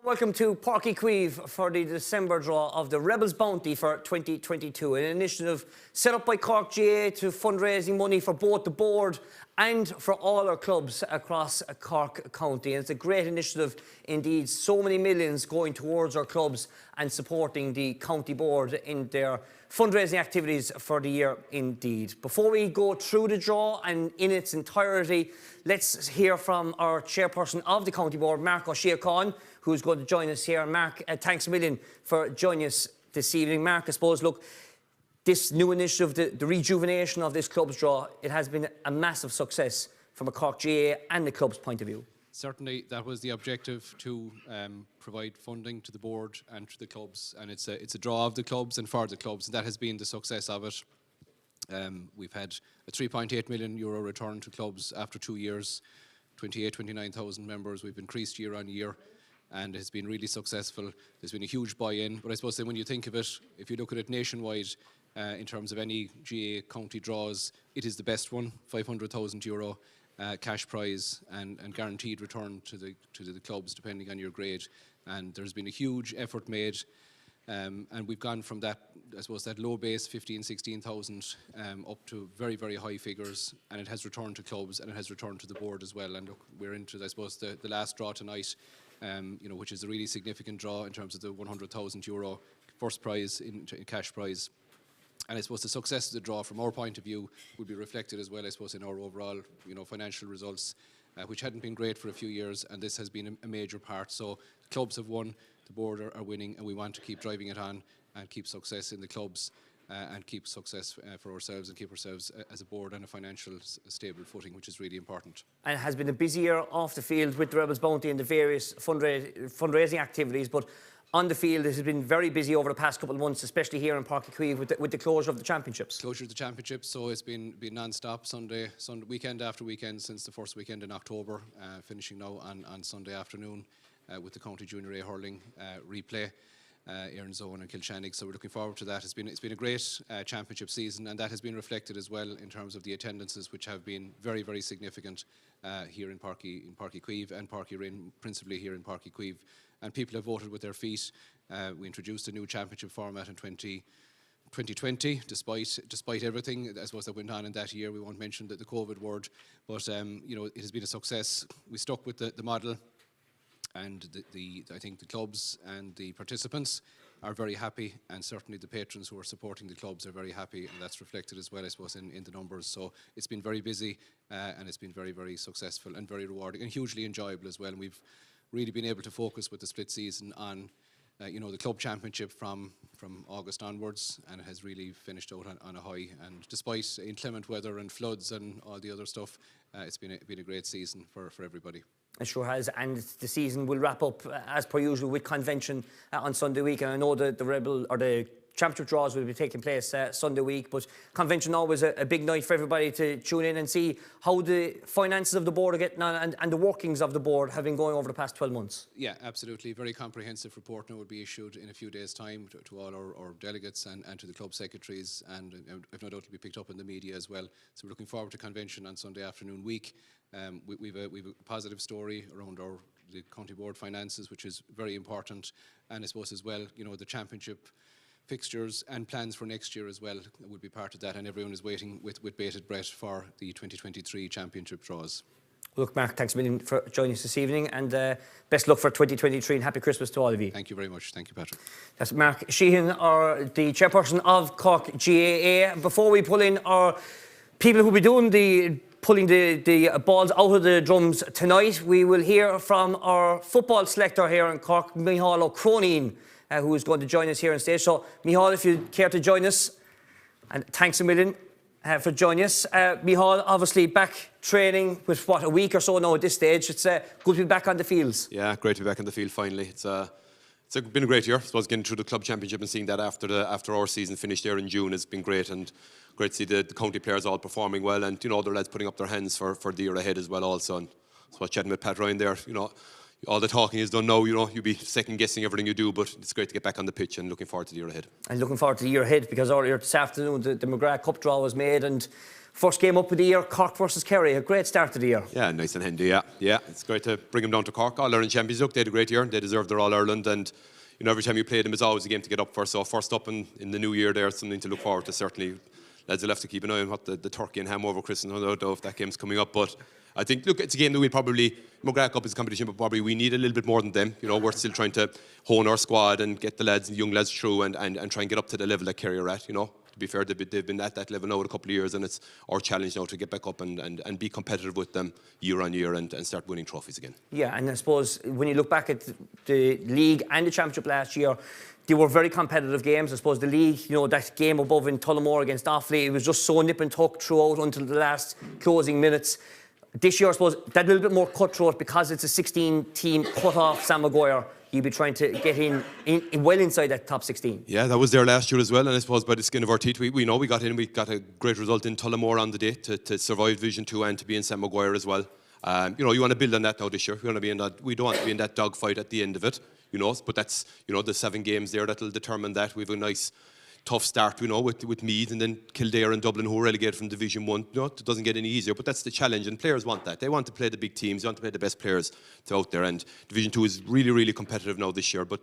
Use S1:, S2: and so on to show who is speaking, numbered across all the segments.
S1: Welcome to Páirc Uí Chaoimh for the December draw of the Rebels Bounty for 2022, an initiative set up by Cork GAA to fundraising money for both the board and for all our clubs across Cork County. And it's a great initiative indeed, so many millions going towards our clubs and supporting the county board in their fundraising activities for the year indeed. Before we go through the draw and in its entirety, let's hear from our chairperson of the county board, Mark O'Shea-Con, who's going to join us here. Mark, thanks a million for joining us this evening. Mark, I suppose, look, this new initiative, the rejuvenation of this club's draw, it has been a massive success from a Cork GAA and the club's point of view.
S2: Certainly, that was the objective, to provide funding to the board and to the clubs, and it's a draw of the clubs and for the clubs, and that has been the success of it. We've had a €3.8 million return to clubs after 2 years, 29,000 members. We've increased year on year, and it's been really successful. There's been a huge buy-in, but I suppose that when you think of it, if you look at it nationwide, in terms of any GAA county draws, it is the best one, €500,000 cash prize and guaranteed return to the clubs depending on your grade. And there's been a huge effort made, and we've gone from that, I suppose, that low base 16,000 up to very, very high figures, and it has returned to clubs and it has returned to the board as well. And look, we're into, I suppose, the last draw tonight, which is a really significant draw in terms of the €100,000 first prize in cash prize. And I suppose the success of the draw, from our point of view, would be reflected as well, I suppose, in our overall, financial results, which hadn't been great for a few years, and this has been a major part. So the clubs have won, the board are winning, and we want to keep driving it on and keep success in the clubs and keep success for ourselves and keep ourselves as a board on a financial stable footing, which is really important. And
S1: it has been a busy year off the field with the Rebels Bounty and the various fundraising activities, but on the field, it has been very busy over the past couple of months, especially here in Páirc Uí Chaoimh with the closure of the championships.
S2: Closure of the championships, so it's been non-stop, Sunday, weekend after weekend since the first weekend in October, finishing now on Sunday afternoon with the County Junior A Hurling replay, Erin's Owen and Kilshannig. So we're looking forward to that. It's been a great championship season, and that has been reflected as well in terms of the attendances, which have been very, very significant here in Páirc Uí Chaoimh and Páirc Uí Rinn, principally here in Páirc Uí Chaoimh. And people have voted with their feet. We introduced a new championship format in 2020, despite everything, I suppose, that went on in that year. We won't mention the COVID word, but it has been a success. We stuck with the model, and I think the clubs and the participants are very happy, and certainly the patrons who are supporting the clubs are very happy, and that's reflected as well, I suppose, in the numbers. So it's been very busy, and it's been very, very successful and very rewarding and hugely enjoyable as well. And we've really been able to focus with the split season on the club championship from August onwards, and it has really finished out on a high. And despite inclement weather and floods and all the other stuff, it's been a great season for everybody.
S1: It sure has, and the season will wrap up as per usual with convention on Sunday week. And I know that the championship draws will be taking place Sunday week, but convention always a big night for everybody to tune in and see how the finances of the board are getting on and the workings of the board have been going over the past 12 months.
S2: Yeah, absolutely. Very comprehensive report now will be issued in a few days' time to all our delegates and to the club secretaries, and if no doubt will be picked up in the media as well. So we're looking forward to convention on Sunday afternoon week. We've a positive story around the county board finances, which is very important, and I suppose as well, the championship fixtures and plans for next year as well would be part of that, and everyone is waiting with bated breath for the 2023 championship draws.
S1: Look, Mark, thanks a million for joining us this evening, and best luck for 2023 and happy Christmas to all of you.
S2: Thank you very much. Thank you, Patrick.
S1: That's Mark Sheehan, the chairperson of Cork GAA. Before we pull in our people who will be doing pulling the balls out of the drums tonight, we will hear from our football selector here in Cork, Micheál O'Croneen, who is going to join us here on stage. So, Micheál, if you'd care to join us, and thanks a million for joining us. Micheál, obviously back training with, a week or so now at this stage. It's good to be back on the fields.
S3: Yeah, great to be back on the field finally. It's been a great year. I suppose getting through the club championship and seeing that after our season finished there in June has been great, and great to see the county players all performing well, and other lads putting up their hands for the year ahead as well also. And so I was chatting with Pat Ryan there, all the talking is done now. You'll be second guessing everything you do, but it's great to get back on the pitch and looking forward to the year ahead.
S1: And looking forward to the year ahead, because earlier this afternoon the McGrath Cup draw was made, and first game up of the year, Cork versus Kerry. A great start to the year.
S3: Yeah, nice and handy. Yeah. It's great to bring them down to Cork. All-Ireland champions. Look, they had a great year. They deserve their All-Ireland, and every time you play them, it's always a game to get up for. So first up in the new year, there's something to look forward to. Certainly, lads will have to keep an eye on what the turkey and ham over Christmas. I don't know if that game's coming up, but I think, look, it's a game that we'll probably, McGrath Cup is a competition, but probably we need a little bit more than them. We're still trying to hone our squad and get the lads, the young lads through and try and get up to the level that Kerry are at. To be fair, they've been at that level now in a couple of years, and it's our challenge now to get back up and be competitive with them year on year and start winning trophies again.
S1: Yeah, and I suppose when you look back at the league and the championship last year, they were very competitive games. I suppose the league, that game above in Tullamore against Offaly, it was just so nip and tuck throughout until the last closing minutes. This year, I suppose, that little bit more cutthroat, because it's a 16-team cut-off Sam Maguire. You'll be trying to get in well inside that top 16.
S3: Yeah, that was there last year as well, and I suppose by the skin of our teeth, we know we got in. We got a great result in Tullamore on the day to survive Division 2 and to be in Sam Maguire as well. You want to build on that now this year. We don't want to be in that dogfight at the end of it, but that's, the 7 games there that'll determine that. We have a nice tough start, with Meath and then Kildare and Dublin, who were relegated from Division 1. It doesn't get any easier, but that's the challenge, and players want that. They want to play the big teams, they want to play the best players out there, and Division 2 is really, really competitive now this year, but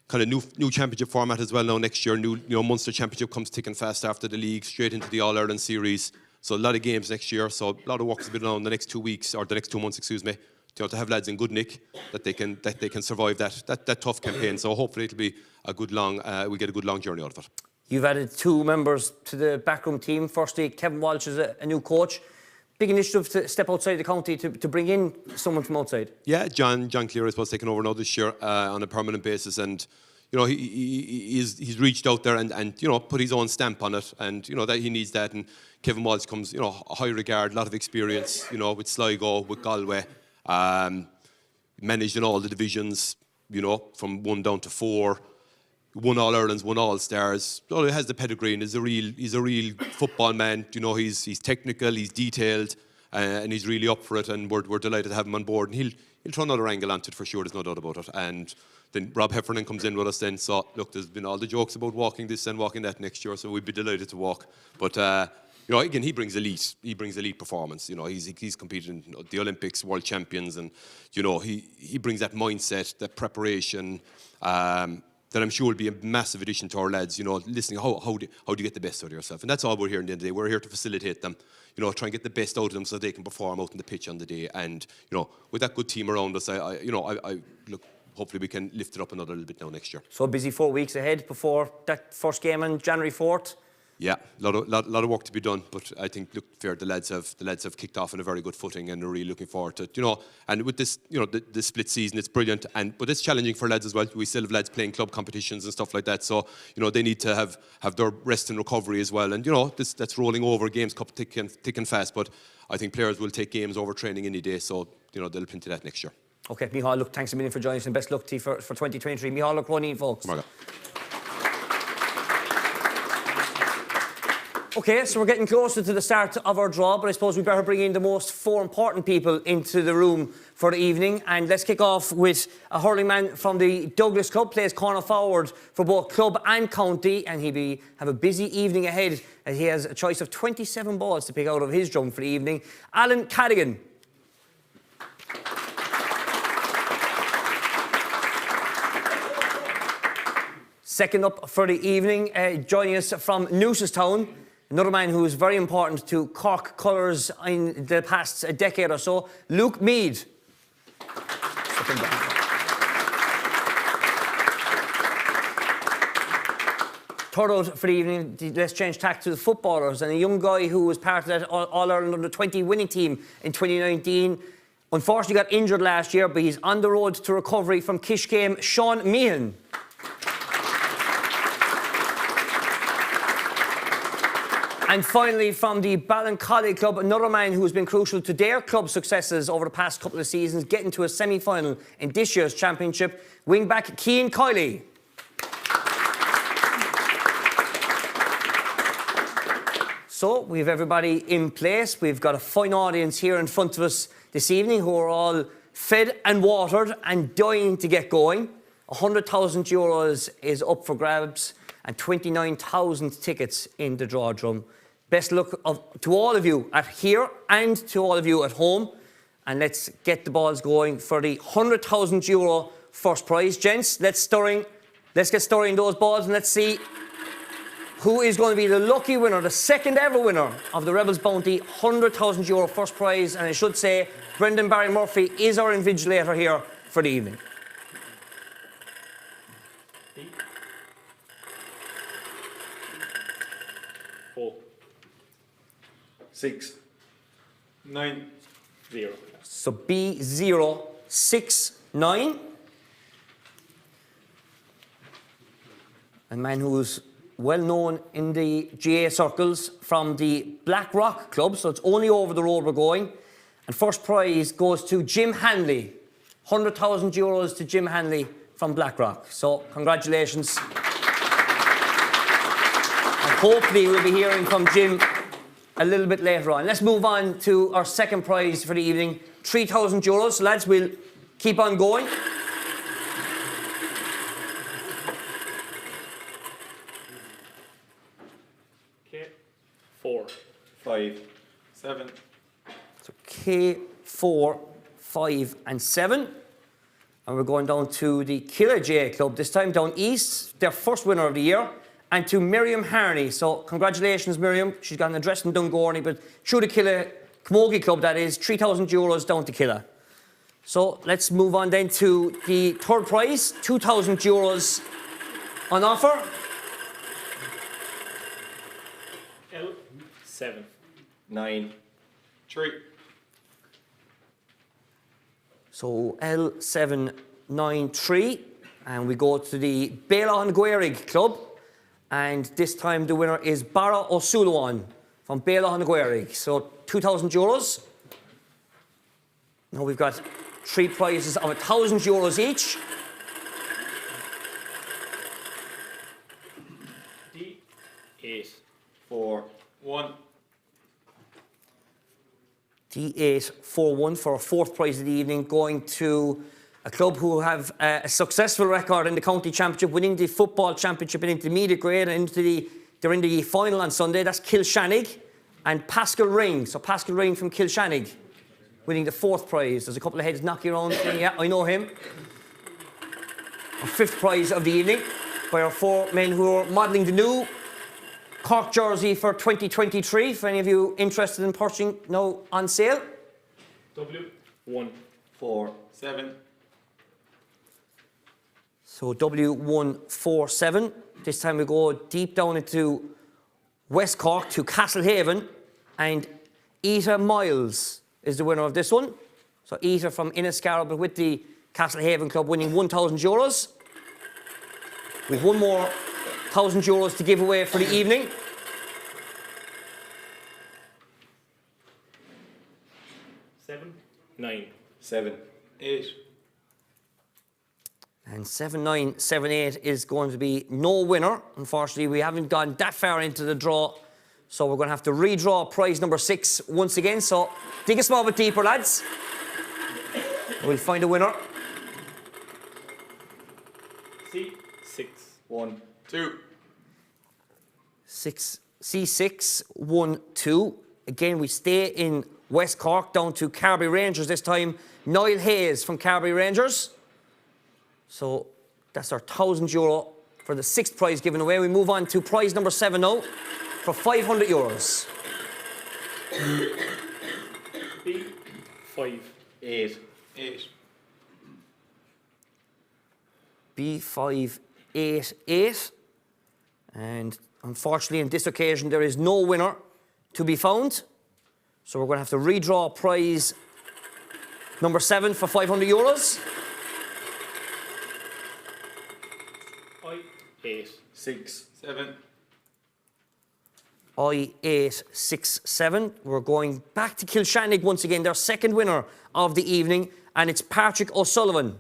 S3: kind of new championship format as well now next year. Munster Championship comes thick and fast after the league, straight into the All-Ireland series, so a lot of games next year, so a lot of work to be done in the next 2 weeks, or the next 2 months, excuse me, to have lads in good nick, that they can survive that tough campaign. So hopefully it'll be a good long, we get a good long journey out of it.
S1: You've added 2 members to the backroom team. Firstly, Kevin Walsh is a new coach. Big initiative to step outside the county to bring in someone from outside. Yeah,
S3: John Clear is supposed to take over now this year on a permanent basis, and he's reached out there and put his own stamp on it, and that he needs that. And Kevin Walsh comes a high regard, a lot of experience, with Sligo, with Galway, managed in all the divisions, from 1 down to 4. Won All-Irelands, won All-Stars. He has the pedigree, and he's a real football man. He's technical, he's detailed, and he's really up for it. And we're delighted to have him on board. And he'll throw another angle onto it for sure. There's no doubt about it. And then Rob Heffernan comes in with us then. So look, there's been all the jokes about walking this and walking that next year. So we'd be delighted to walk. But again, he brings elite. He brings elite performance. He's competed in the Olympics, world champions, and he brings that mindset, that preparation. That I'm sure will be a massive addition to our lads, listening, how do you get the best out of yourself? And that's all we're here at the end of the day. We're here to facilitate them, try and get the best out of them so they can perform out on the pitch on the day. And, with that good team around us, I look, hopefully we can lift it up another little bit now next year.
S1: So busy 4 weeks ahead before that first game on January 4th?
S3: Yeah, a lot of work to be done, but I think, look, fair, the lads have kicked off on a very good footing, and are really looking forward to it. And with this, the split season, it's brilliant, but it's challenging for lads as well. We still have lads playing club competitions and stuff like that, so they need to have their rest and recovery as well. And that's rolling over, games come thick and fast, but I think players will take games over training any day, so they'll plenty of that next year.
S1: Okay, Micheál, look, thanks a million for joining us, and best luck to you for 2023. Micheál, look, Ronnie, folks. Okay, so we're getting closer to the start of our draw, but I suppose we better bring in the most 4 important people into the room for the evening. And let's kick off with a hurling man from the Douglas Club, plays corner forward for both club and county, and he'll have a busy evening ahead as he has a choice of 27 balls to pick out of his drum for the evening. Alan Cadigan. Second up for the evening, joining us from Newcestown, another man who is very important to Cork colours in the past decade or so, Luke Meade. Third out for the evening, let's change tack to the footballers, and a young guy who was part of that All-Ireland Under-20 winning team in 2019. Unfortunately got injured last year, but he's on the road to recovery from Kishcame, Sean Meehan. And finally, from the Ballincollig Club, another man who has been crucial to their club's successes over the past couple of seasons, getting to a semi-final in this year's championship, wing-back Cian Kiley. So, we have everybody in place. We've got a fine audience here in front of us this evening who are all fed and watered and dying to get going. €100,000 is up for grabs and 29,000 tickets in the draw drum. Best luck to all of you at here and to all of you at home. And let's get the balls going for the €100,000 first prize. Gents, let's get stirring those balls and let's see who is going to be the lucky winner, the second ever winner of the Rebels Bounty €100,000 first prize. And I should say, Brendan Barry Murphy is our invigilator here for the evening.
S4: 4, 6, 9, 0.
S1: So B069. A man who's well known in the GA circles from the Black Rock Club, so it's only over the road we're going. And first prize goes to Jim Hanley. €100,000 to Jim Hanley from Black Rock. So congratulations. And hopefully we'll be hearing from Jim a little bit later on. Let's move on to our second prize for the evening, €3,000. So lads, we'll keep on going.
S4: Okay. 4, 5, 7.
S1: So K4, 5 and 7. And we're going down to the Killer GA Club, this time down east, their first winner of the year, and to Miriam Harney. So congratulations, Miriam. She's got an address in Dungorney, but through the Killer Camogie Club, that is, €3,000 down to Killer. So let's move on then to the third prize, €2,000 on offer.
S4: L7, 9, 3.
S1: So L793, and we go to the Béla Guerig Club, and this time the winner is Bara O'Sullivan from Béla Guerig. So €2,000. Now we've got three prizes of €1,000 each.
S4: D8, 4, 1.
S1: D841 for our fourth prize of the evening, going to a club who have a successful record in the county championship, winning the football championship in intermediate grade, and they're in the final on Sunday. That's Kilshannig and Pascal Ring. So Pascal Ring from Kilshannig winning the fourth prize. There's a couple of heads knocking around. Yeah, I know him. Our fifth prize of the evening by our four men who are modelling the new Cork jersey for 2023. For any of you interested in purchasing, now on sale.
S4: W1, 4, 7.
S1: So W147. This time we go deep down into West Cork to Castlehaven, and Ita Miles is the winner of this one. So Ita from Inniscarroll, but with the Castlehaven club, winning €1,000. We've one more €1,000 to give away for the evening.
S4: Seven, 9, 7, 8.
S1: And 7978 is going to be no winner. Unfortunately, we haven't gone that far into the draw, so we're going to have to redraw prize number 6 once again. So dig a small bit deeper, lads. We'll find a winner.
S4: C6, 1, 2.
S1: C612. Again, we stay in West Cork, down to Carbery Rangers this time. Niall Hayes from Carbery Rangers. So that's our €1,000 for the sixth prize given away. We move on to prize number 7 now for €500.
S4: B5, 8, 8.
S1: B588. And unfortunately, on this occasion, there is no winner to be found. So we're going to have to redraw prize number 7 for €500.
S4: I8, 6, 7.
S1: I867. We're going back to Kilshannig once again, their second winner of the evening, and it's Patrick O'Sullivan.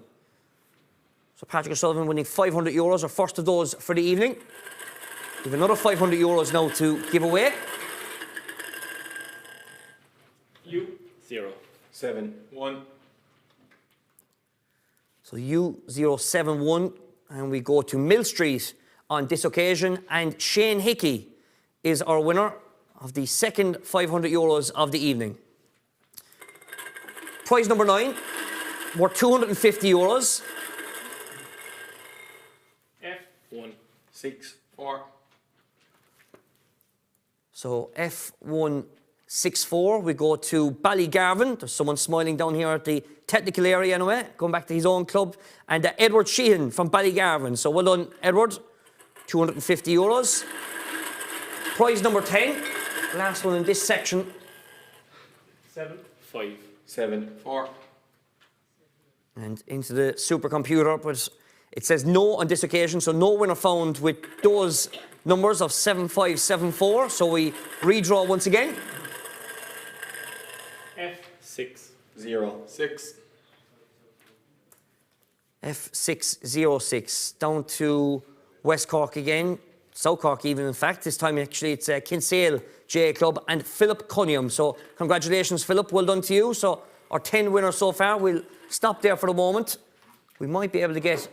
S1: So Patrick O'Sullivan winning €500, our first of those for the evening. We have another €500 now to give away.
S4: U0, 7, 1.
S1: So U071, and we go to Mill Street on this occasion, and Shane Hickey is our winner of the second €500 of the evening. Prize number 9, worth €250.
S4: F164.
S1: So F164, we go to Ballygarvan. There's someone smiling down here at the technical area anyway, going back to his own club. And Edward Sheehan from Ballygarvan. So well done, Edward. €250. Prize number 10, last one in this section.
S4: 7574.
S1: And into the supercomputer, but it says no on this occasion, so no winner found with those numbers of 7574. So we redraw once again.
S4: F606.
S1: F606, down to West Cork again. South Cork even, in fact. This time, actually, it's Kinsale J Club and Philip Cunningham. So congratulations, Philip. Well done to you. So our 10 winners so far. We'll stop there for the moment. We might be able to get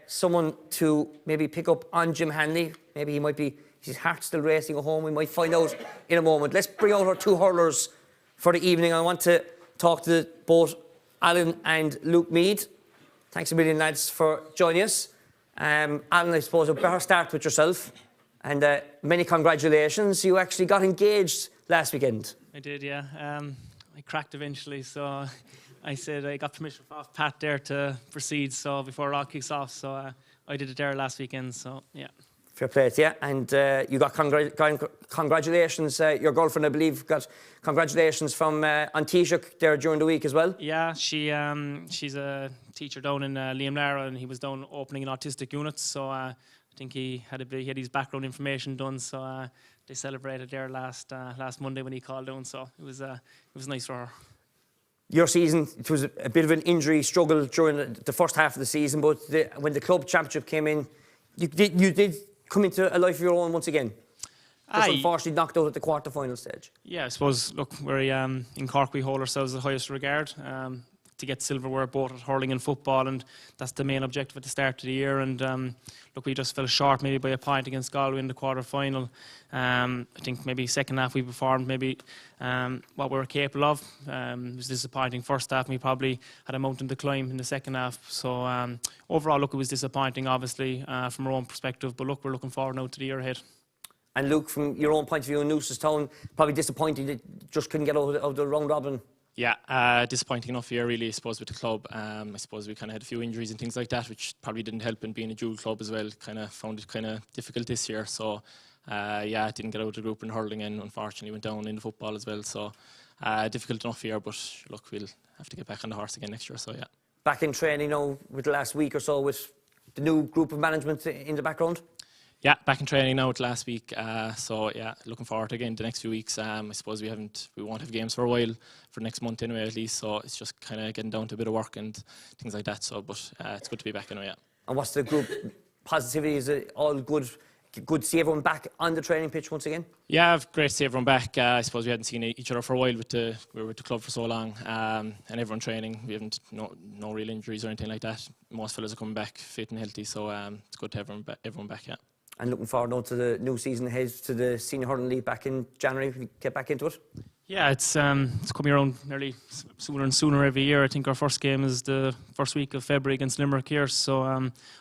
S1: someone to maybe pick up on Jim Hanley. Maybe his heart's still racing at home. We might find out in a moment. Let's bring out our 2 hurlers for the evening. I want to talk to both Alan and Luke Mead. Thanks a million, lads, for joining us. Alan, I suppose I'll better start with yourself. And many congratulations. You actually got engaged last weekend.
S5: I did, yeah. I cracked eventually, so I said I got permission off Pat there to proceed, so before it all kicks off. So I did it there last weekend, so yeah.
S1: Fair play to you. And you got congratulations. Your girlfriend, I believe, got congratulations from Taoiseach there during the week as well.
S5: Yeah, she's a teacher down in Liam Lara, and he was down opening an autistic unit. So I think he had his background information done. So they celebrated there last Monday when he called down. So it was nice for her.
S1: Your season, it was a bit of an injury struggle during the first half of the season, but when the club championship came in, you did come into a life of your own once again. Just unfortunately knocked out at the quarter-final stage.
S5: Yeah, I suppose, look, we're in Cork, we hold ourselves the highest regard to get silverware both at hurling and football, and that's the main objective at the start of the year. And look, we just fell short maybe by a point against Galway in the quarter-final. I think maybe second half we performed maybe what we were capable of. It was disappointing first half, and we probably had a mountain to climb in the second half. So overall, look, it was disappointing, obviously, from our own perspective. But look, we're looking forward now to the year ahead. And Luke, from your own point of view in Newcestown, probably disappointing that you just couldn't get out of the round robin.
S6: Yeah, disappointing enough here, really, I suppose, with the club. I suppose we kind of had a few injuries and things like that, which probably didn't help in being a dual club as well. Kind of found it kind of difficult this year. So, yeah, didn't get out of the group in hurling and unfortunately went down in the football as well. So, difficult enough here, but look, we'll have to get back on the horse again next year. So, yeah.
S1: Back in training now with the last week or so with the new group of management in the background?
S6: Yeah, back in training now last week. So yeah, looking forward to again the next few weeks. I suppose we won't have games for a while, for next month anyway at least. So it's just kind of getting down to a bit of work and things like that. So, but it's good to be back anyway. Yeah.
S1: And what's the group positivity? Is it all good? Good to see everyone back on the training pitch once again?
S6: Yeah, great to see everyone back. I suppose we hadn't seen each other for a while. We were with the club for so long, and everyone training. We haven't no real injuries or anything like that. Most fellas are coming back fit and healthy. So it's good to have everyone back. Yeah.
S1: And looking forward now to the new season ahead, to the Senior Hurling League back in January. Can we get back into it?
S5: Yeah, it's coming around nearly sooner and sooner every year. I think our first game is the first week of February against Limerick here. So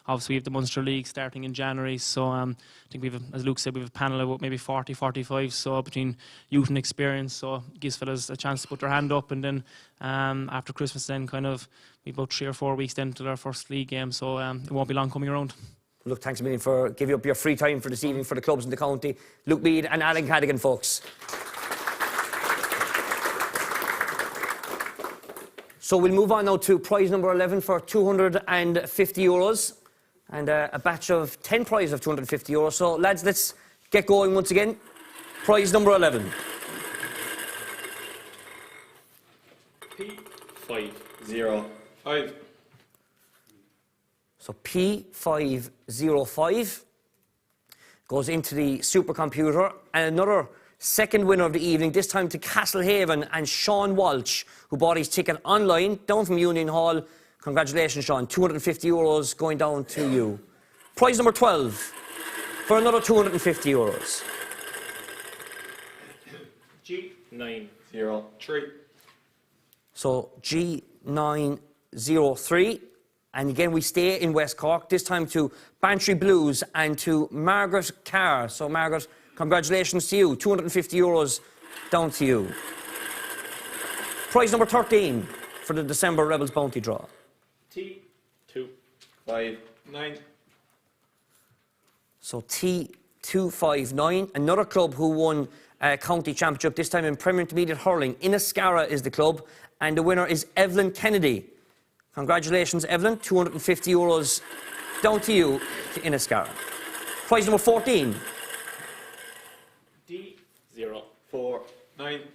S5: obviously we have the Munster League starting in January. So I think we've, as Luke said, we have a panel of about maybe 40, 45. So between youth and experience, so it gives fellas a chance to put their hand up. And then after Christmas, then kind of we about 3 or 4 weeks then till our first league game. So it won't be long coming around.
S1: Look, thanks a million for giving up your free time for this evening for the clubs in the county. Luke Mead and Alan Cadigan, folks. So we'll move on now to prize number 11 for €250 and a batch of 10 prizes of €250. So, lads, let's get going once again. Prize number 11.
S4: P505.
S1: So P505 goes into the supercomputer, and another second winner of the evening, this time to Castlehaven and Sean Walsh, who bought his ticket online down from Union Hall, Congratulations, Sean. €250 going down to you. Prize number 12 for another €250.
S4: G903.
S1: So G903. And again, we stay in West Cork, this time to Bantry Blues and to Margaret Carr. So, Margaret, congratulations to you. €250 down to you. Prize number 13 for the December Rebels Bounty draw.
S4: T259.
S1: So T259, another club who won a county championship, this time in Premier Intermediate Hurling. Inniscarra is the club, and the winner is Evelyn Kennedy. Congratulations, Evelyn. €250 down to you to Inniscarra. Prize number 14.
S4: D049.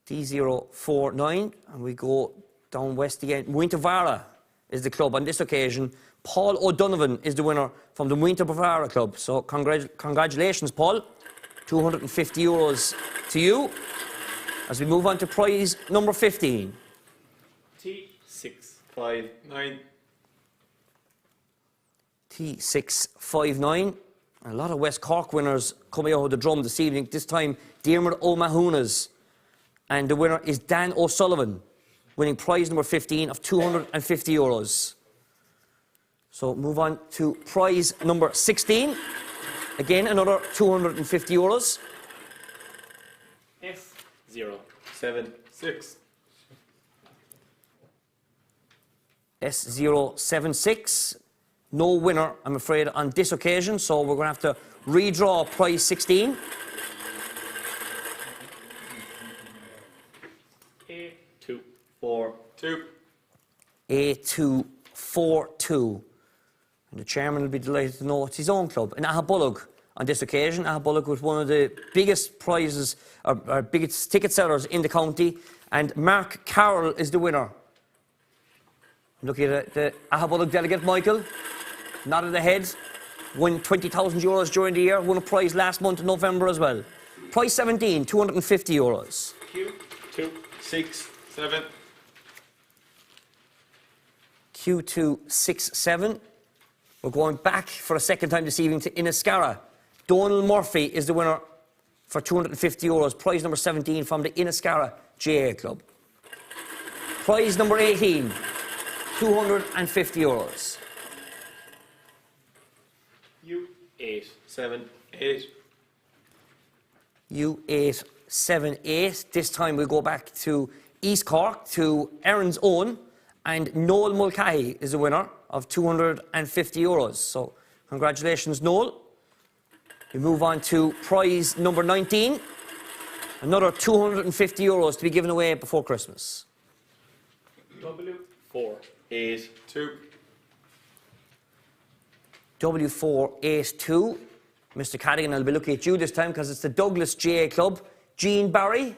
S1: D049, and we go down west again. Muintervara is the club on this occasion. Paul O'Donovan is the winner from the Muintervara club. So congratulations, Paul. €250 to you. As we move on to prize number 15.
S4: T659.
S1: T659. A lot of West Cork winners coming out of the drum this evening. This time, Diarmuid O'Mahunas. And the winner is Dan O'Sullivan, winning prize number 15 of €250. So move on to prize number 16. Again, another €250.
S4: S076.
S1: S076. No winner, I'm afraid, on this occasion, so we're going to have to redraw prize 16.
S4: A242.
S1: A242. And the chairman will be delighted to know it's his own club. And Ahabullogue on this occasion. Ahabullogue was one of the biggest prizes, or biggest ticket sellers in the county. And Mark Carroll is the winner. Looking at the Ahabullogue delegate, Michael, nodded ahead. Won €20,000 during the year. Won a prize last month in November as well. Prize 17, €250.
S4: Q267.
S1: Q267. We're going back for a second time this evening to Inniscarra. Donal Murphy is the winner for €250. Prize number 17 from the Inniscarra GAA club. Prize number 18, €250.
S4: U878.
S1: U878. This time we'll go back to East Cork, to Erin's Own, and Noel Mulcahy is the winner of €250. So congratulations, Noel. We move on to prize number 19. Another €250 to be given away before Christmas.
S4: W482.
S1: W482. Mr. Cadigan, I'll be looking at you this time because it's the Douglas GA Club. Jean Barry,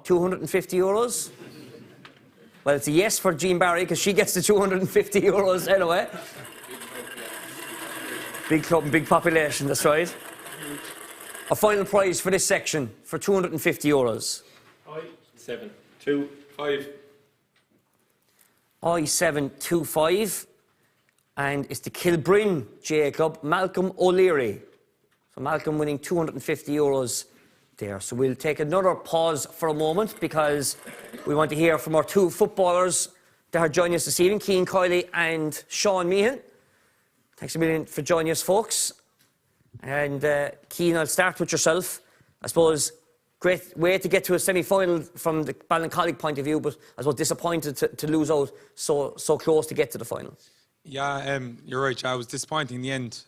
S1: €250. Well, it's a yes for Jean Barry because she gets the €250 anyway. Big club and big population, that's right. A final prize for this section for €250.
S4: I725.
S1: I725. And it's the Kilbrinn GA Club, Malcolm O'Leary. So Malcolm winning €250 there. So we'll take another pause for a moment because we want to hear from our two footballers that are joining us this evening, Cian Kiley and Sean Meehan. Thanks a million for joining us, folks. And Cian, I'll start with yourself. I suppose great way to get to a semi-final from the Ballincollig point of view, but I was disappointed to lose out so close to get to the final.
S7: Yeah, you're right. It was disappointing in the end.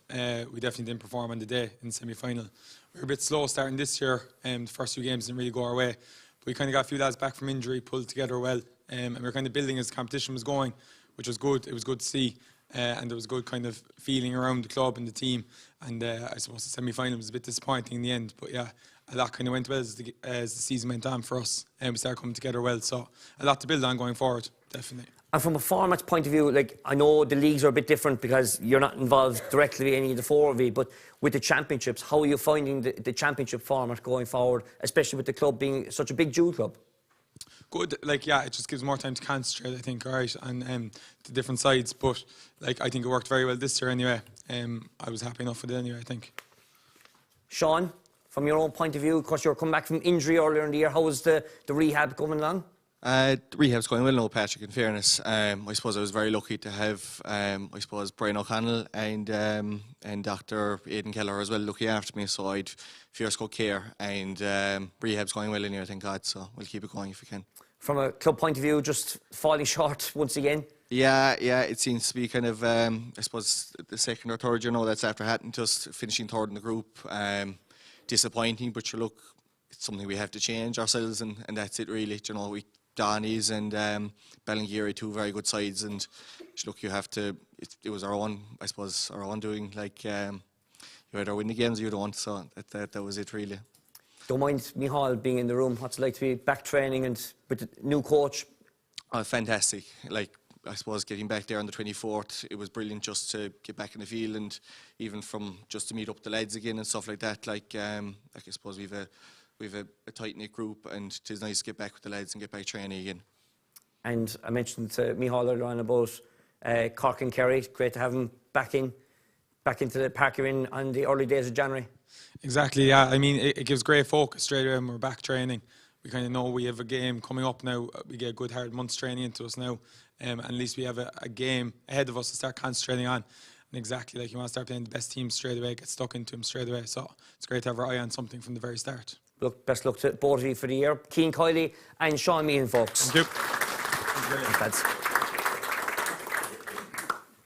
S7: We definitely didn't perform on the day in the semi-final. We were a bit slow starting this year. The first few games didn't really go our way. But we kind of got a few lads back from injury, pulled together well. And we were kind of building as the competition was going, which was good. It was good to see. And there was good kind of feeling around the club and the team. And I suppose the semi-final was a bit disappointing in the end. But yeah, a lot kind of went well as the season went on for us. And we started coming together well. So a lot to build on going forward, definitely.
S1: And from a format point of view, like, I know the leagues are a bit different because you're not involved directly in any of the four of you, but with the championships, how are you finding the championship format going forward, especially with the club being such a big dual club?
S7: good. Like, yeah, it just gives more time to concentrate, I think, all right, and the different sides. But, like, I think it worked very well this year anyway. I was happy enough with it anyway, I think.
S1: Sean, from your own point of view, of course, you were coming back from injury earlier in the year. How was the rehab coming along?
S8: The rehab's going well now, Patrick, in fairness. I suppose I was very lucky to have, Brian O'Connell and Dr. Aidan Keller as well looking after me, so I'd fierce good care, and rehab's going well in here, thank God, so we'll keep it going if we can.
S1: From a club point of view, just falling short once again?
S8: Yeah, it seems to be kind of, I suppose, the second or third, that's after Hatton, just finishing third in the group. Disappointing, but look, it's something we have to change ourselves, and that's it really. We Donny's and Ballingeary, two very good sides, and look, you have to. It was our own doing. Like you either win the games or you don't. So that was it really.
S1: Don't mind Michal being in the room. What's it like to be back training and with the new coach?
S8: Oh, fantastic! Like I suppose getting back there on the 24th, it was brilliant just to get back in the field, and even from just to meet up the lads again and stuff like that. Like I suppose we've a tight-knit group, and it is nice to get back with the lads and get back training again. And
S1: I mentioned to Michal earlier on about Cork and Kerry. Great to have him back into the park you're in on the early days of January.
S7: Exactly, yeah. I mean, it gives great focus straight away when we're back training. We kind of know we have a game coming up now. We get a good hard month's training into us now. And at least we have a game ahead of us to start concentrating on. And exactly, like you want to start playing the best team straight away, get stuck into them straight away. So it's great to have our eye on something from the very start.
S1: Look, best luck to both of you for the year. Cian Kiley and Sean Meehan, folks.
S7: Thank you.
S1: Thanks, lads.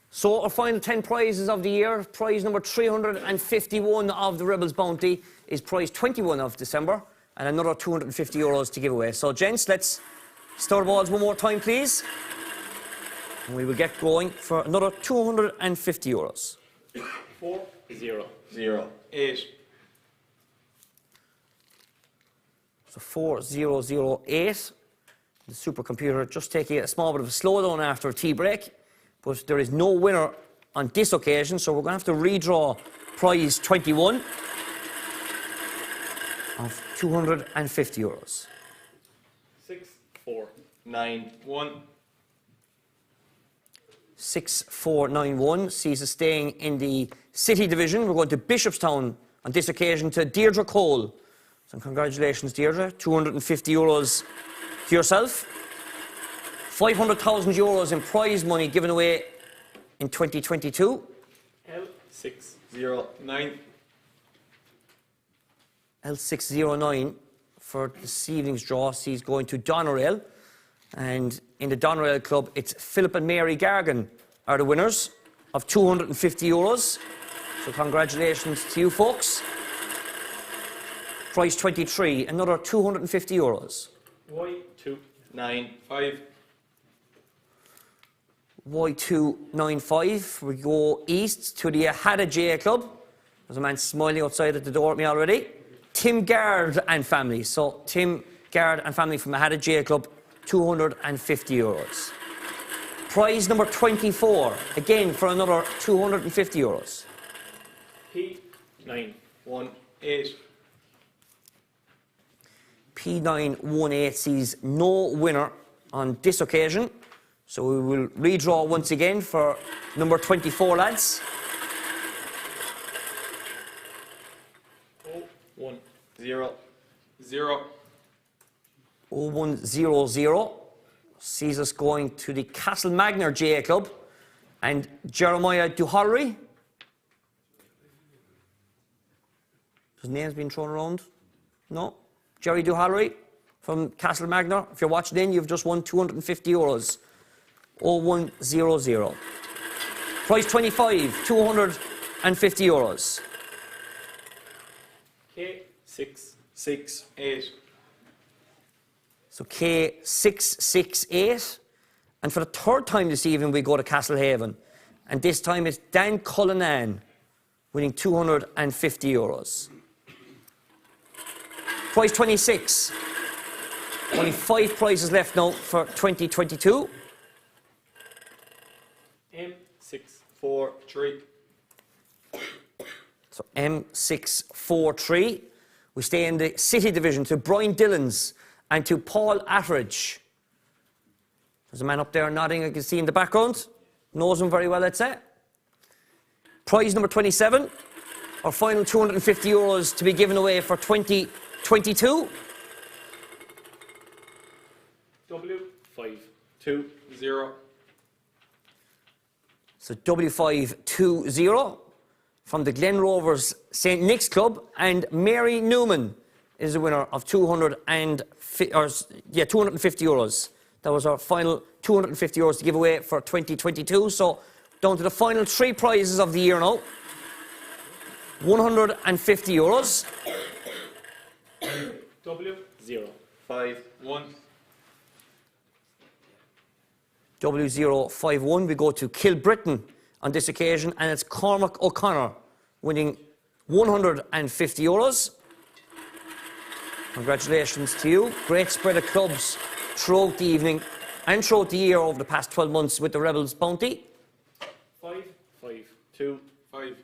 S1: So our final 10 prizes of the year. Prize number 351 of the Rebels Bounty is prize 21 of December, and another €250 to give away. So gents, let's start the balls one more time, please. And we will get going for another €250.
S4: 4,
S6: 0.
S4: 8.
S1: So 4008. The supercomputer just taking a small bit of a slowdown after a tea break. But there is no winner on this occasion, so we're going to have to redraw prize 21 of €250.
S4: 6, 4,
S6: 9.
S4: 1.
S1: 6491 sees us staying in the City Division. We're going to Bishopstown on this occasion to Deirdre Cole. So congratulations, Deirdre. €250 to yourself. €500,000 in prize money given away in 2022.
S4: L609.
S1: L609 for this evening's draw sees going to Doneraile. And in the Doneraile Club, it's Philip and Mary Gargan are the winners of €250. So congratulations to you folks. Prize 23, another €250.
S4: Y2.
S6: 9.
S4: 5.
S1: Y295. We go east to the Hadda J Club. There's a man smiling outside at the door at me already. Tim Gard and family. So Tim Gard and family from the Hadda J Club, €250. Prize number 24, again for another €250.
S4: P9. 1. 8.
S1: P918 sees no winner on this occasion. So we will redraw once again for number 24, lads.
S4: 1. 0. 0.
S1: 0100 sees us going to the Castlemagner J Club and Jeremiah Duhallery. His name's been thrown around? No? Jerry Duhallery from Castlemagner. If you're watching in, you've just won €250. 0100. Price 25, €250.
S4: K6. 6. 8.
S1: So K668. And for the third time this evening, we go to Castlehaven. And this time it's Dan Cullinan winning €250. Prize 26. Only 5 prizes left now for 2022.
S4: M6. 4. 3.
S1: So M643. We stay in the City Division to Brian Dillon's and to Paul Atteridge. There's a man up there nodding, I can see in the background. Knows him very well, let's say. Prize number 27, our final €250 to be given away for 2022.
S4: W520.
S1: So W520 from the Glen Rovers St. Nick's Club, and Mary Newman is the winner of €250. That was our final €250 to give away for 2022. So down to the final 3 prizes of the year now. €150.
S4: W051.
S1: W051. We go to Kilbrittain on this occasion, and it's Cormac O'Connor winning €150. Congratulations to you. Great spread of clubs throughout the evening and throughout the year over the past 12 months with the Rebels bounty.
S4: 5525.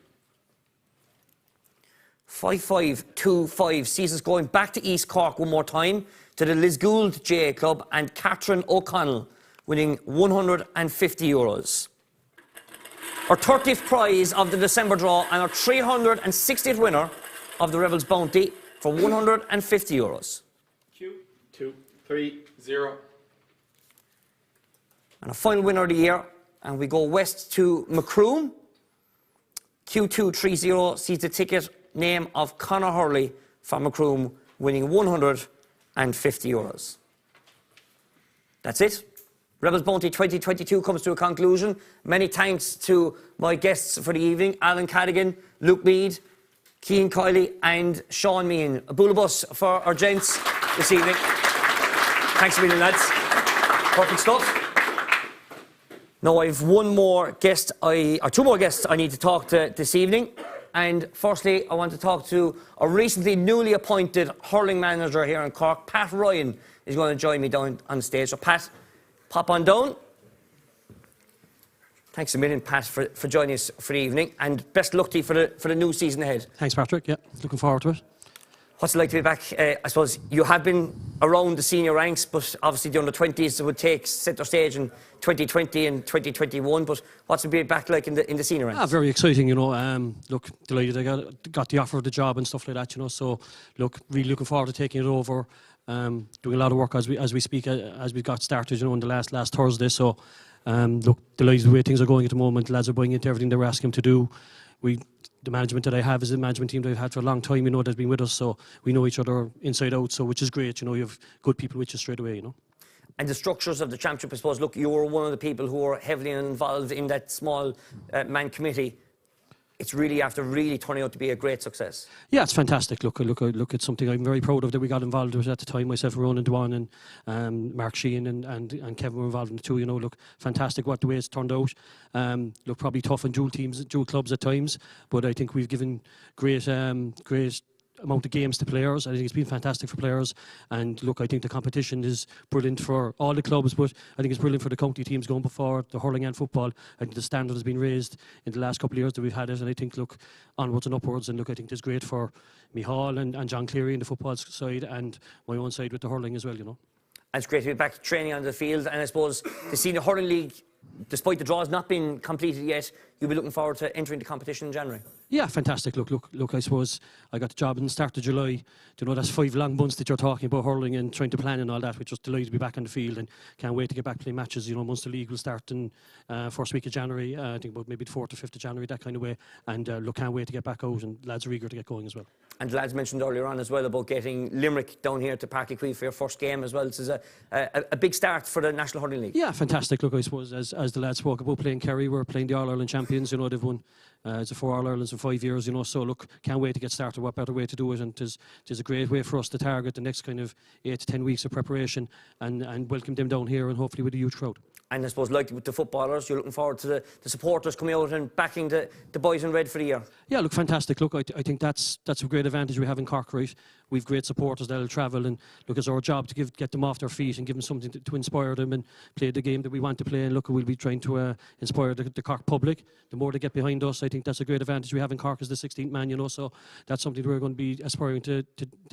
S1: 5525 sees us going back to East Cork one more time to the Lisgould GA Club, and Catherine O'Connell winning €150. Our 30th prize of the December draw and our 360th winner of the Rebels bounty for €150.
S4: Q230.
S1: And a final winner of the year, and we go west to Macroom. Q230 sees the ticket name of Conor Hurley from Macroom winning €150. That's it. Rebels Bounty 2022 comes to a conclusion. Many thanks to my guests for the evening, Alan Cadigan, Luke Mead, Cian Kiley and Sean Meehan. A bullabus for our gents this evening. Thanks a million, lads. Perfect stuff. Now I've one more guest, or two more guests I need to talk to this evening. And firstly, I want to talk to a recently newly appointed hurling manager here in Cork. Pat Ryan is going to join me down on stage. So Pat, pop on down. Thanks a million, Pat, for joining us for the evening, and best luck to you for the new season ahead.
S9: Thanks, Patrick. Yeah, looking forward to it.
S1: What's it like to be back? I suppose you have been around the senior ranks, but obviously the under-20s would take centre stage in 2020 and 2021. But what's it be back like in the senior ranks?
S9: Very exciting, you know. Look, delighted I got the offer of the job and stuff like that, you know. So, look, really looking forward to taking it over. Doing a lot of work as we speak, as we got started, you know, on the last Thursday. So, look, delighted the way things are going at the moment. The lads are buying into everything they were asking them to do. The management that I have is a management team that I've had for a long time, you know, that's been with us, so we know each other inside out, so which is great, you know. You have good people with you straight away, you know.
S1: And the structures of the championship, I suppose, look, you were one of the people who were heavily involved in that small man committee. It's really after really turning out to be a great success. Yeah,
S9: it's fantastic. Look, it's something I'm very proud of that we got involved with at the time. Myself, Ronan Dwan, and Mark Sheehan and Kevin were involved in the two. You know, look, fantastic the way it's turned out. Look, probably tough on dual clubs at times, but I think we've given great amount of games to players. I think it's been fantastic for players, and look, I think the competition is brilliant for all the clubs, but I think it's brilliant for the county teams going before the hurling and football. I think the standard has been raised in the last couple of years that we've had it, and I think, look, onwards and upwards, and look, I think it's great for Michal and John Cleary in the football side, and my own side with the hurling as well, you know.
S1: And it's great to be back training on the field, and I suppose the Senior Hurling League, despite the draws not being completed yet, you'll be looking forward to entering the competition in January. Yeah,
S9: fantastic. Look, I suppose I got the job in the start of July. You know, that's 5 long months that you're talking about hurling and trying to plan and all that, which was delighted to be back on the field and can't wait to get back playing matches. You know, once the league will start in first week of January, I think about maybe the 4th or 5th of January, that kind of way. And look, can't wait to get back out, and lads are eager to get going as well.
S1: And the lads mentioned earlier on as well about getting Limerick down here to Páirc Uí Chaoimh for your first game as well. This is a big start for the National Hurling League.
S9: Yeah, fantastic. Look, I suppose as the lads spoke about playing Kerry, we're playing the All-Ireland champions. You know, they've won it's a 4 All-Irelands in 5 years, you know. So look, can't wait to get started. What better way to do it? And it is a great way for us to target the next kind of 8 to 10 weeks of preparation and welcome them down here, and hopefully with a huge crowd. And I suppose, like with the footballers, you're looking forward to the supporters coming out and backing the boys in red for the year. Yeah, look, fantastic. Look, I think that's a great advantage we have in Cork, right? We've great supporters that'll travel, and look, it's our job to get them off their feet and give them something to inspire them and play the game that we want to play. And look, we'll be trying to inspire the Cork public. The more they get behind us, I think that's a great advantage we have in Cork as the 16th man, you know. So that's something we're going to be aspiring to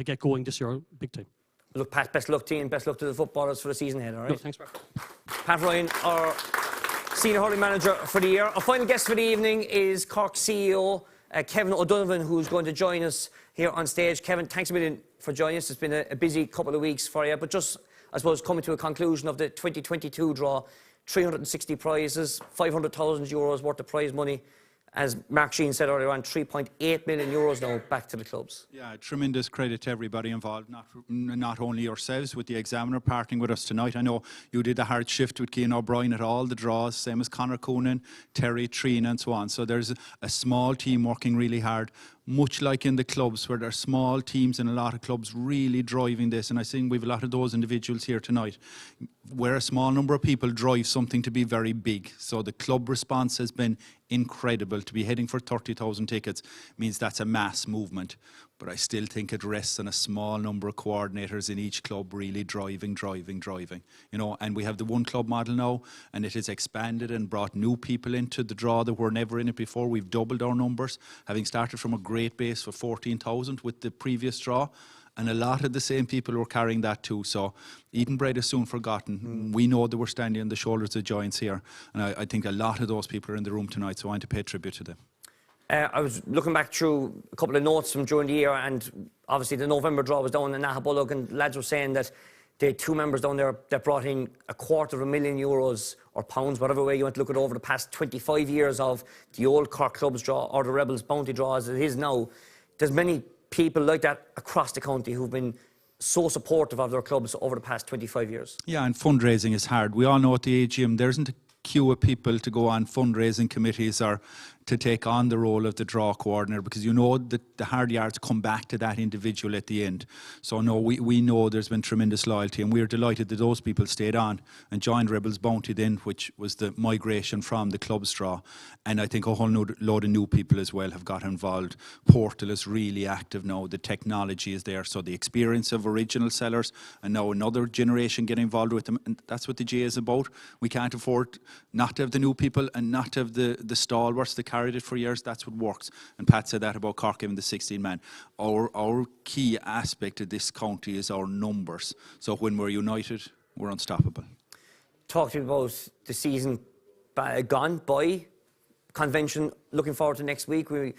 S9: get going this year, big time.
S1: Look, Pat, best luck to you and best luck to the footballers for the season ahead, all right?
S9: No, thanks, Mark.
S1: Pat Ryan, our senior hurling manager for the year. Our final guest for the evening is Cork CEO Kevin O'Donovan, who's going to join us here on stage. Kevin, thanks a million for joining us. It's been a busy couple of weeks for you, but just, I suppose, coming to a conclusion of the 2022 draw, 360 prizes, €500,000 worth of prize money. As Mark Sheen said earlier on, €3.8 million now back to the clubs.
S10: Yeah, tremendous credit to everybody involved, not only yourselves with the examiner partnering with us tonight. I know you did a hard shift with Cian O'Brien at all the draws, same as Conor Coonan, Terry, Trina and so on. So there's a small team working really hard, much like in the clubs where there are small teams in a lot of clubs really driving this. And I think we have a lot of those individuals here tonight, where a small number of people drive something to be very big. So the club response has been incredible. To be heading for 30,000 tickets means that's a mass movement. But I still think it rests on a small number of coordinators in each club really driving. You know, and we have the one club model now, and it has expanded and brought new people into the draw that were never in it before. We've doubled our numbers, having started from a great base for 14,000 with the previous draw. And a lot of the same people were carrying that too. So eaten bread is soon forgotten. We know that we're standing on the shoulders of giants here. And I think a lot of those people are in the room tonight, so I want to pay tribute to them.
S1: I was looking back through a couple of notes from during the year, and obviously the November draw was down in Nahabullock, and lads were saying that they had two members down there that brought in €250,000 or pounds, whatever way you want to look at it, over the past 25 years of the old Cork Clubs draw or the Rebels Bounty draw as it is now. There's many people like that across the county who've been so supportive of their clubs over the past 25 years.
S10: Yeah, and fundraising is hard. We all know at the AGM there isn't a queue of people to go on fundraising committees or to take on the role of the draw coordinator, because you know that the hard yards come back to that individual at the end. So no, we know there's been tremendous loyalty, and we're delighted that those people stayed on and joined Rebels Bounty then, which was the migration from the club's draw. And I think a whole load of new people as well have got involved. Portal is really active now. The technology is there. So the experience of original sellers and now another generation getting involved with them. And that's what the GA is about. We can't afford not to have the new people and not to have the stalwarts that carried it for years. That's what works. And Pat said that about Cork having the 16 man. Our key aspect of this county is our numbers. So when we're united, we're unstoppable.
S1: Talk to me about the season gone by, convention, looking forward to next week. We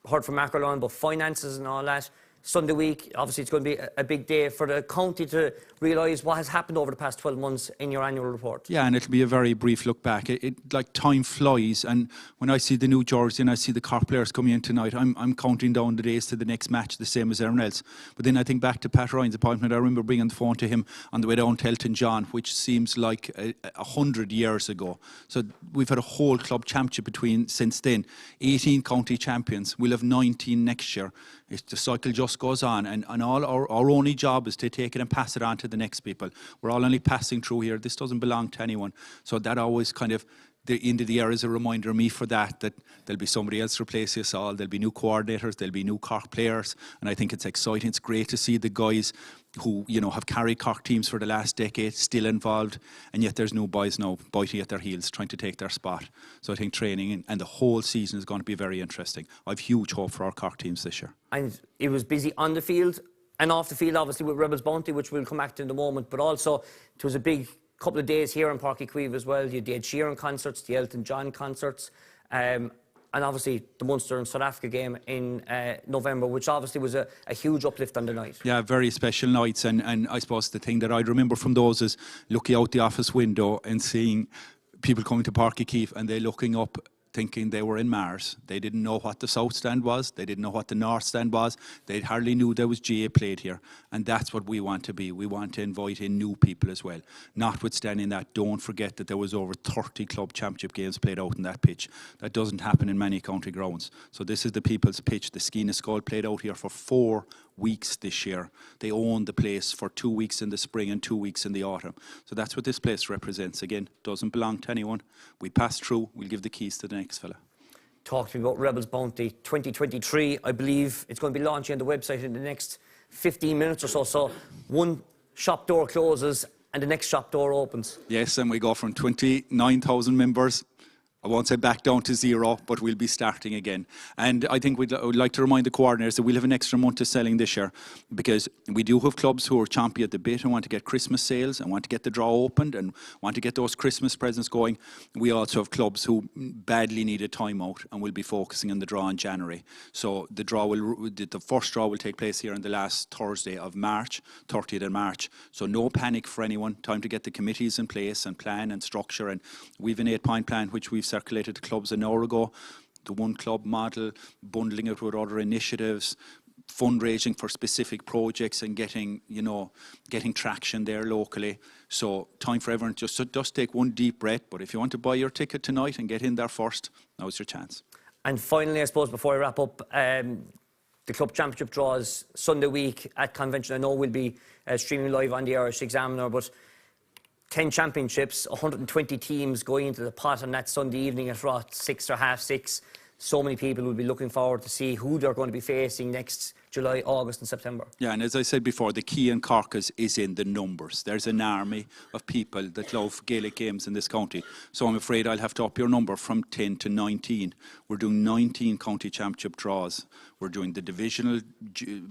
S1: heard from Mark O'Loughlin about finances and all that. Sunday week, obviously it's going to be a big day for the county to realise what has happened over the past 12 months in your annual report. Yeah,
S10: and it'll be a very brief look back. Like time flies, and when I see the new jersey and I see the Cork players coming in tonight, I'm counting down the days to the next match the same as everyone else. But then I think back to Pat Ryan's appointment. I remember bringing the phone to him on the way down to Elton John, which seems like 100 years ago. So we've had a whole club championship since then. 18 county champions. We'll have 19 next year. The cycle just goes on, and all our only job is to take it and pass it on to the next people. We're all only passing through here. This doesn't belong to anyone. So that always kind of, the end of the year is a reminder of me for that there'll be somebody else replace us all. There'll be new coordinators, there'll be new Cork players, and I think it's exciting. It's great to see the guys who, you know, have carried Cork teams for the last decade still involved, and yet there's new boys now biting at their heels, trying to take their spot. So I think training and the whole season is going to be very interesting. I've huge hope for our Cork teams this year. And
S1: it was busy on the field and off the field, obviously, with Rebels Bounty, which we'll come back to in a moment, but also it was a big couple of days here in Páirc Uí Chaoimh as well. You did Sheeran concerts, the Elton John concerts, and obviously the Munster and South Africa game in November, which obviously was a huge uplift on the night.
S10: Yeah, very special nights, and I suppose the thing that I remember from those is looking out the office window and seeing people coming to Páirc Uí Chaoimh and they looking up thinking they were in Mars. They didn't know what the South Stand was. They didn't know what the North Stand was. They hardly knew there was GA played here. And that's what we want to be. We want to invite in new people as well. Notwithstanding that, don't forget that there was over 30 club championship games played out in that pitch. That doesn't happen in many county grounds. So this is the people's pitch. The Skeena Skull played out here for 4 weeks this year. They own the place for 2 weeks in the spring and 2 weeks in the autumn. So that's what this place represents. Again, doesn't belong to anyone. We pass through, we'll give the keys to the next fella.
S1: Talk to me about Rebels Bounty 2023. I believe it's going to be launching on the website in the next 15 minutes or so. So one shop door closes and the next shop door opens.
S10: Yes, and we go from 29,000 members I won't say back down to zero, but we'll be starting again. And I think we'd like to remind the coordinators that we'll have an extra month of selling this year, because we do have clubs who are chompy at the bit and want to get Christmas sales and want to get the draw opened and want to get those Christmas presents going. We also have clubs who badly need a timeout and will be focusing on the draw in January. So the first draw will take place here on the last Thursday of March, 30th of March. So no panic for anyone. Time to get the committees in place and plan and structure. And we've an 8-point plan which we've circulated to clubs an hour ago. The one club model, bundling it with other initiatives, fundraising for specific projects and getting traction there locally. So time for everyone just take one deep breath. But if you want to buy your ticket tonight and get in there first, now's your chance.
S1: And finally, I suppose, before I wrap up, the club championship draws Sunday week at Convention. I know we'll be streaming live on the Irish Examiner, but 10 championships, 120 teams going into the pot on that Sunday evening at 6 or half 6. So many people will be looking forward to see who they're going to be facing next July, August and September.
S10: Yeah, and as I said before, the key in Cork is in the numbers. There's an army of people that love Gaelic games in this county. So I'm afraid I'll have to up your number from 10 to 19. We're doing 19 county championship draws. We're doing the divisional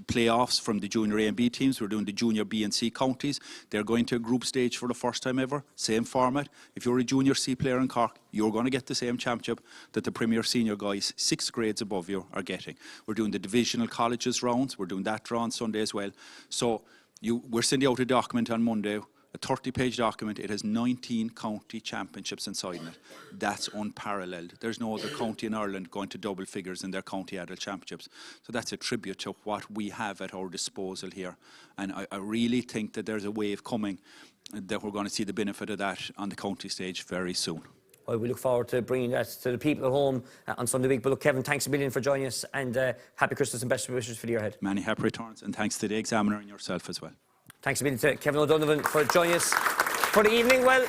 S10: playoffs from the junior A and B teams. We're doing the junior B and C counties. They're going to a group stage for the first time ever. Same format. If you're a junior C player in Cork, you're going to get the same championship that the Premier Senior guys 6 grades above you are getting. We're doing the divisional colleges rounds. We're doing that draw on Sunday as well. So we're sending out a document on Monday, a 30-page document. It has 19 county championships inside it. That's unparalleled. There's no other county in Ireland going to double figures in their county adult championships. So that's a tribute to what we have at our disposal here. And I really think that there's a wave coming that we're going to see the benefit of that on the county stage very soon.
S1: Well, we look forward to bringing that to the people at home on Sunday week. But look, Kevin, thanks a million for joining us, and happy Christmas and best wishes for the year ahead.
S10: Many happy returns, and thanks to the Examiner and yourself as well.
S1: Thanks a million to Kevin O'Donovan for joining us for the evening. Well,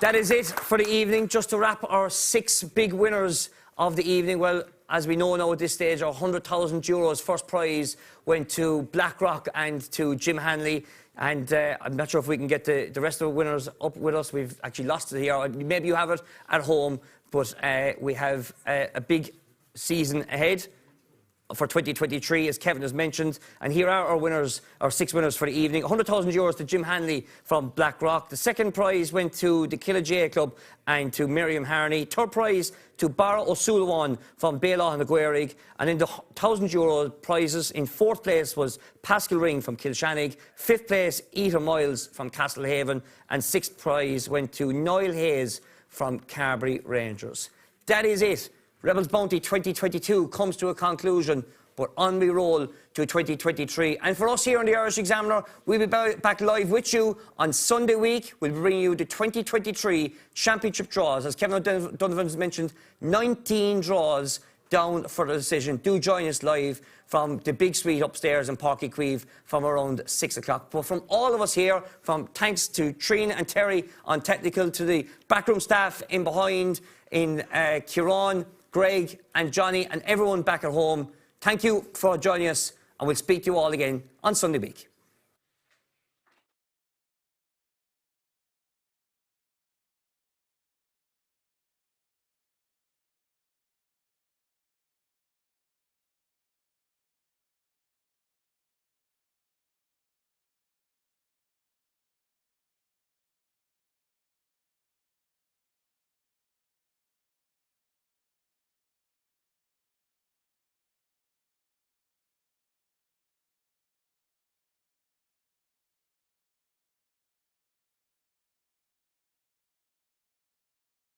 S1: that is it for the evening. Just to wrap our 6 big winners of the evening. Well, as we know now at this stage, our €100,000 first prize went to Blackrock and to Jim Hanley. And I'm not sure if we can get the rest of the winners up with us. We've actually lost it here. Maybe you have it at home, but we have a big season ahead for 2023, as Kevin has mentioned. And here are our winners, our 6 winners for the evening. €100,000 to Jim Hanley from Blackrock. The second prize went to the Killagea Club and to Miriam Harney. Third prize to Barra O'Sullivan from Bailoff and Aguerig. And in the €1,000 prizes, in 4th place was Pascal Ring from Kilshannig. 5th place, Eta Miles from Castlehaven. And 6th prize went to Niall Hayes from Carbery Rangers. That is it. Rebels Bounty 2022 comes to a conclusion, but on we roll to 2023. And for us here on the Irish Examiner, we'll be back live with you on Sunday week. We'll bring you the 2023 championship draws. As Kevin O'Donovan has mentioned, 19 draws down for the decision. Do join us live from the big suite upstairs in Páirc Uí Chaoimh from around 6 o'clock. But from all of us here, from thanks to Trina and Terry on technical, to the backroom staff in behind, in Kieran, Greg and Johnny and everyone back at home, thank you for joining us, and we'll speak to you all again on Sunday week.